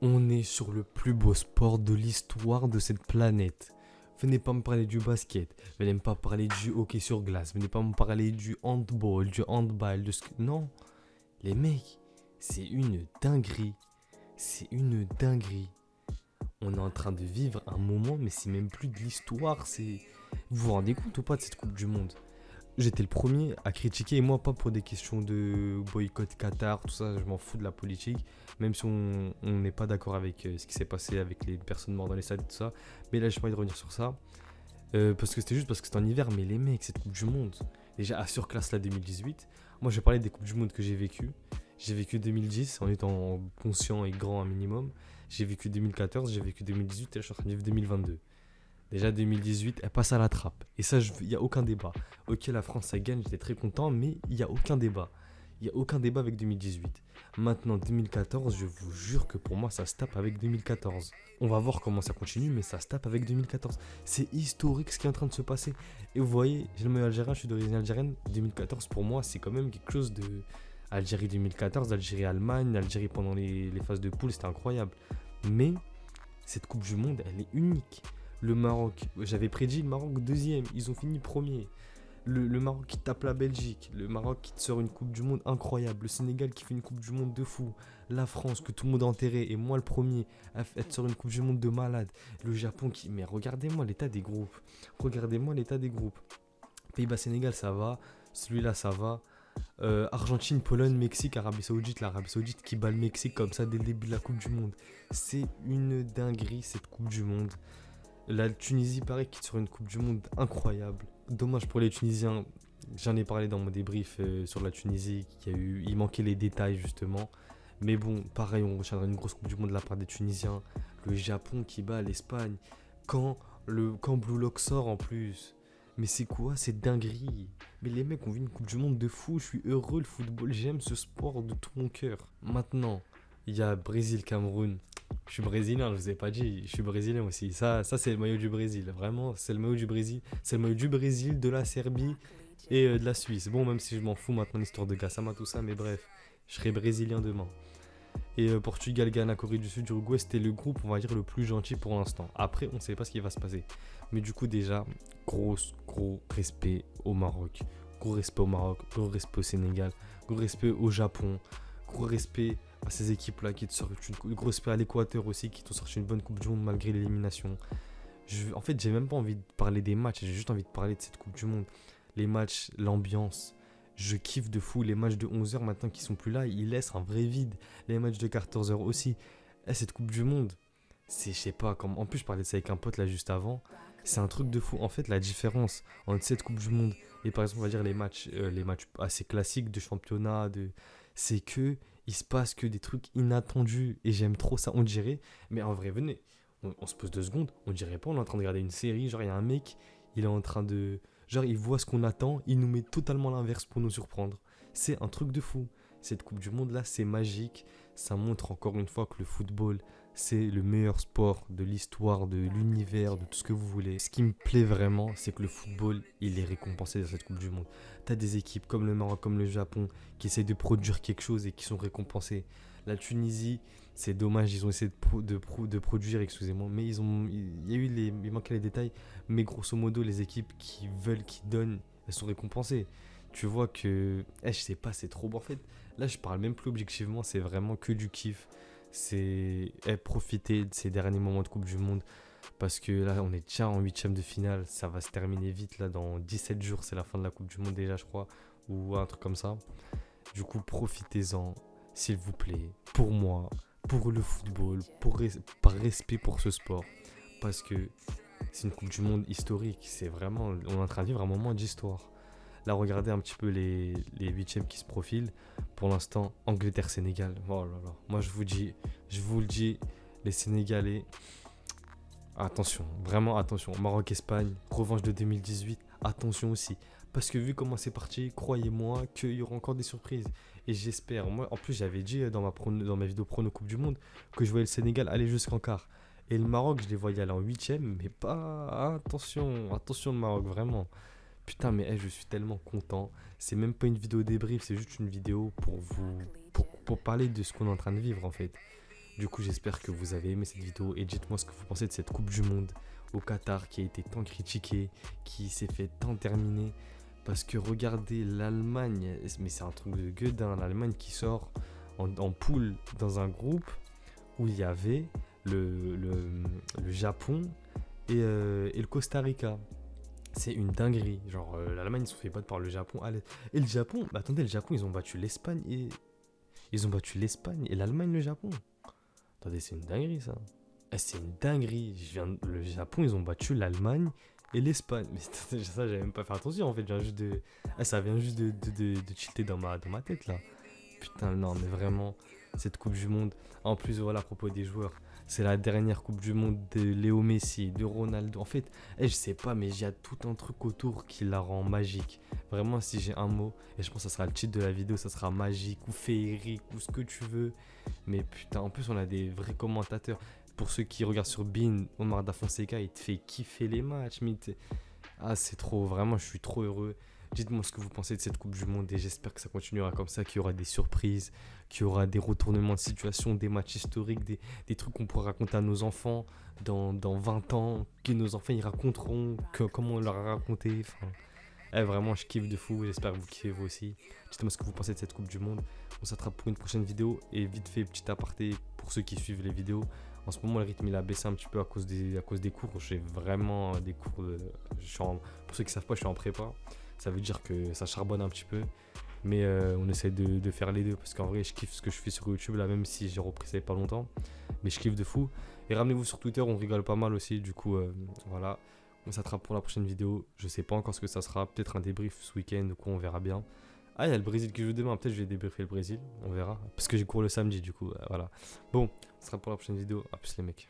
On est sur le plus beau sport de l'histoire de cette planète. Venez pas me parler du basket, venez pas me parler du hockey sur glace, venez pas me parler du handball, du handball, Non, les mecs, c'est une dinguerie. C'est une dinguerie. On est en train de vivre un moment, mais c'est même plus de l'histoire, c'est... Vous vous rendez compte ou pas de cette Coupe du Monde? J'étais le premier à critiquer, et moi pas pour des questions de boycott Qatar, tout ça, je m'en fous de la politique, même si on n'est pas d'accord avec ce qui s'est passé avec les personnes mortes dans les stades et tout ça. Mais là, j'ai pas envie de revenir sur ça, parce que c'était juste parce que c'était en hiver, mais les mecs, cette Coupe du Monde, déjà à surclasse la 2018, moi je vais parler des Coupes du Monde que j'ai vécues. J'ai vécu 2010 en étant conscient et grand un minimum. J'ai vécu 2014, j'ai vécu 2018 et là je suis en train de vivre 2022. Déjà 2018, elle passe à la trappe. Et ça, il n'y a aucun débat. Ok, la France, ça gagne, j'étais très content, mais il n'y a aucun débat. Il n'y a aucun débat avec 2018. Maintenant, 2014, je vous jure que pour moi, ça se tape avec 2014. On va voir comment ça continue, mais ça se tape avec 2014. C'est historique ce qui est en train de se passer. Et vous voyez, j'ai le maillot algérien, je suis d'origine algérienne. 2014, pour moi, c'est quand même quelque chose de... Algérie 2014, Algérie-Allemagne, Algérie pendant les phases de poule, c'était incroyable. Mais cette Coupe du Monde, elle est unique. Le Maroc, j'avais prédit le Maroc deuxième, ils ont fini premier. Le Maroc qui tape la Belgique, le Maroc qui te sort une Coupe du Monde incroyable, le Sénégal qui fait une Coupe du Monde de fou, la France que tout le monde a enterré, et moi le premier, elle te sort une Coupe du Monde de malade, le Japon qui... Mais regardez-moi l'état des groupes, regardez-moi l'état des groupes. Pays-Bas-Sénégal ça va, celui-là ça va. Argentine, Pologne, Mexique, Arabie Saoudite, l'Arabie Saoudite qui bat le Mexique comme ça dès le début de la Coupe du Monde. C'est une dinguerie cette Coupe du Monde. La Tunisie, pareil, qui sur une Coupe du Monde incroyable. Dommage pour les Tunisiens. J'en ai parlé dans mon débrief sur la Tunisie. Il manquait les détails justement. Mais bon, pareil, on retiendra une grosse Coupe du Monde de la part des Tunisiens. Le Japon qui bat l'Espagne. Quand Blue Lock sort en plus. Mais c'est quoi cette dinguerie? Mais les mecs ont vu une Coupe du Monde de fou. Je suis heureux, le football. J'aime ce sport de tout mon cœur. Maintenant, il y a Brésil-Cameroun. Je suis brésilien, je vous ai pas dit, je suis brésilien aussi. Ça c'est le maillot du Brésil. Vraiment, c'est le maillot du Brésil. C'est le maillot du Brésil, de la Serbie et de la Suisse. Bon, même si je m'en fous maintenant, l'histoire de Gassama, tout ça, mais bref, je serai brésilien demain. Et Portugal, Ghana, Corée du Sud, Uruguay, c'était le groupe, on va dire, le plus gentil pour l'instant. Après, on ne sait pas ce qui va se passer. Mais du coup, déjà, gros respect au Maroc. Gros respect au Maroc, gros respect au Sénégal, gros respect au Japon, gros respect à ces équipes-là qui te sortent gros respect à l'Équateur aussi, qui t'ont sorti une bonne Coupe du Monde malgré l'élimination. En fait, j'ai même pas envie de parler des matchs, j'ai juste envie de parler de cette Coupe du Monde. Les matchs, l'ambiance. Je kiffe de fou les matchs de 11h maintenant qui sont plus là, ils laissent un vrai vide. Les matchs de 14h aussi. Cette Coupe du Monde, c'est, je sais pas, comme... En plus, je parlais de ça avec un pote là juste avant. C'est un truc de fou. En fait, la différence entre cette Coupe du Monde et par exemple, on va dire les matchs assez classiques de championnat, c'est que il se passe que des trucs inattendus et j'aime trop ça. On dirait, mais en vrai, venez, on se pose 2 secondes. On dirait pas, on est en train de regarder une série. Genre, il y a un mec, il est en train de. Genre, il voit ce qu'on attend, il nous met totalement l'inverse pour nous surprendre. C'est un truc de fou. Cette Coupe du Monde là, c'est magique. Ça montre encore une fois que le football, c'est le meilleur sport de l'histoire, de l'univers, de tout ce que vous voulez. Ce qui me plaît vraiment, c'est que le football, il est récompensé dans cette Coupe du Monde. T'as des équipes comme le Maroc, comme le Japon, qui essayent de produire quelque chose et qui sont récompensées. La Tunisie, c'est dommage, ils ont essayé de produire, excusez-moi, mais il y a eu il manquait les détails, mais grosso modo, les équipes qui veulent, qui donnent, elles sont récompensées. Tu vois que, je sais pas, c'est trop bon. En fait, là, je parle même plus objectivement, c'est vraiment que du kiff. C'est profiter de ces derniers moments de Coupe du Monde. Parce que là, on est déjà en huitième de finale. Ça va se terminer vite. Là, dans 17 jours, c'est la fin de la Coupe du Monde déjà, je crois. Ou un truc comme ça. Du coup, profitez-en, s'il vous plaît. Pour moi, pour le football, par respect pour ce sport. Parce que c'est une Coupe du Monde historique. C'est vraiment, on est en train de vivre un moment d'histoire. Là, regardez un petit peu les huitièmes qui se profilent. Pour l'instant, Angleterre-Sénégal. Oh là là. Moi, je vous le dis, les Sénégalais, attention, vraiment attention. Maroc-Espagne, revanche de 2018, attention aussi. Parce que vu comment c'est parti, croyez-moi qu'il y aura encore des surprises. Et j'espère, moi, en plus, j'avais dit dans ma vidéo prono Coupe du Monde que je voyais le Sénégal aller jusqu'en quart. Et le Maroc, je les voyais aller en huitième, mais pas... Attention le Maroc, vraiment. Putain, mais je suis tellement content. C'est même pas une vidéo débrief, c'est juste une vidéo pour parler de ce qu'on est en train de vivre en fait. Du coup, j'espère que vous avez aimé cette vidéo et dites-moi ce que vous pensez de cette Coupe du Monde au Qatar qui a été tant critiquée, qui s'est fait tant terminer. Parce que regardez l'Allemagne, mais c'est un truc de gueudin, l'Allemagne qui sort en poule dans un groupe où il y avait le Japon et le Costa Rica. C'est une dinguerie. Genre, l'Allemagne, ils se sont fait battre par le Japon. Et le Japon, bah, attendez, le Japon, ils ont battu l'Espagne et. Ils ont battu l'Espagne et l'Allemagne, le Japon. Attendez, c'est une dinguerie, ça. C'est une dinguerie. Le Japon, ils ont battu l'Allemagne et l'Espagne. Mais ça, j'avais même pas fait attention, en fait. Ça vient juste de tilter dans ma tête, là. Putain, non, mais vraiment, cette Coupe du Monde. En plus, voilà, à propos des joueurs, c'est la dernière Coupe du Monde de Léo Messi, de Ronaldo. En fait, je sais pas, mais il y a tout un truc autour qui la rend magique. Vraiment, si j'ai un mot, et je pense que ça sera le titre de la vidéo, ça sera magique ou féerique ou ce que tu veux. Mais putain, en plus, on a des vrais commentateurs. Pour ceux qui regardent sur Bein, Omar Da Fonseca, il te fait kiffer les matchs. Ah, c'est trop, vraiment, je suis trop heureux. Dites-moi ce que vous pensez de cette Coupe du Monde et j'espère que ça continuera comme ça, qu'il y aura des surprises, qu'il y aura des retournements de situation, des matchs historiques, des trucs qu'on pourra raconter à nos enfants dans 20 ans, que nos enfants ils raconteront, comment on leur a raconté. Enfin, vraiment, je kiffe de fou, j'espère que vous kiffez vous aussi. Dites-moi ce que vous pensez de cette Coupe du Monde. On s'attrape pour une prochaine vidéo et vite fait, petit aparté pour ceux qui suivent les vidéos. En ce moment, le rythme il a baissé un petit peu à cause des cours. J'ai vraiment des cours. Pour ceux qui ne savent pas, je suis en prépa. Ça veut dire que ça charbonne un petit peu. Mais on essaie de faire les deux. Parce qu'en vrai, je kiffe ce que je fais sur YouTube là, même si j'ai repris ça il n'y a pas longtemps. Mais je kiffe de fou. Et ramenez-vous sur Twitter, on rigole pas mal aussi. Du coup, voilà. On s'attrape pour la prochaine vidéo. Je sais pas encore ce que ça sera. Peut-être un débrief ce week-end ou quoi, on verra bien. Ah, il y a le Brésil qui joue demain. Peut-être je vais débriefer le Brésil. On verra. Parce que j'ai cours le samedi, du coup. Voilà. Bon, ce sera pour la prochaine vidéo. A plus les mecs.